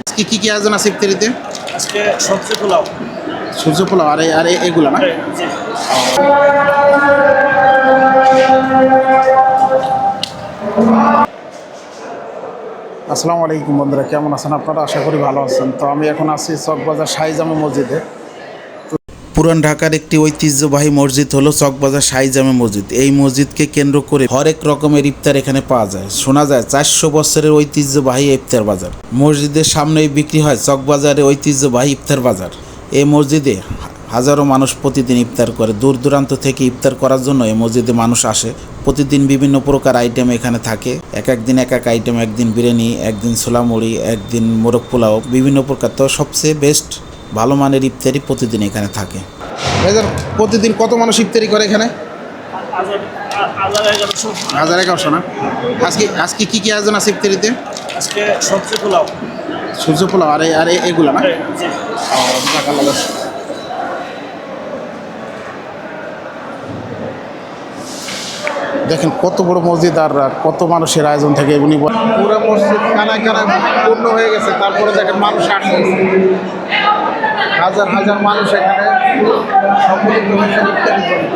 আজকে কি কি আয়োজন আছে ইফতারিতে? আজকে সবজি পোলাও। সূর্য পোলাও আর এগুলো না? জি। আসসালামু আলাইকুম বন্ধুরা, কেমন আছেন আপনারা? আশা করি ভালো আছেন। তো আমি এখন আছি চকবাজার শাহী জামে মসজিদে। পুরান ঢাকার একটি ঐতিহ্যবাহী মসজিদ হলো চকবাজার শাহী জামে মসজিদ। এই মসজিদকে কেন্দ্র করে হরেক রকমের ইফতার এখানে পাওয়া যায়। শোনা যায় 400 বছরের ঐতিহ্যবাহী ইফতার বাজার। মসজিদের সামনেই বিক্রি হয় চকবাজারের ঐতিহ্যবাহী ইফতার বাজার। এই মসজিদে হাজারো মানুষ প্রতিদিন ইফতার করে। দূর দূরান্ত থেকে ইফতার করার জন্য এই মসজিদে মানুষ আসে। প্রতিদিন বিভিন্ন প্রকার আইটেম এখানে থাকে। এক একদিন এক এক আইটেম, একদিন বিরিয়ানি, একদিন ছোলা মুড়ি, একদিন মোরগ পোলাও, বিভিন্ন প্রকার। তো সবচেয়ে বেস্ট ভালো মানের ইফতারি প্রতিদিন এখানে থাকে। ভাইজান, প্রতিদিন কত মানুষ ইফতারি করে এখানে? 1100 না? আজকে কি কি আয়োজন আছে ইফতারিতে? আজকে সবজি পোলাও। সূর্য পোলাও আর এগুলো না? জি। দেখেন কত বড় মসজিদ আর কত মানুষের আয়োজন থাকে। উনি পুরো মসজিদ কানায় কানায় পূর্ণ হয়ে গেছে। তারপরে দেখেন মানুষ আসছে, হাজার হাজার মানুষ এখানে সম্মিলিত হয়েছে ইফতারির জন্য।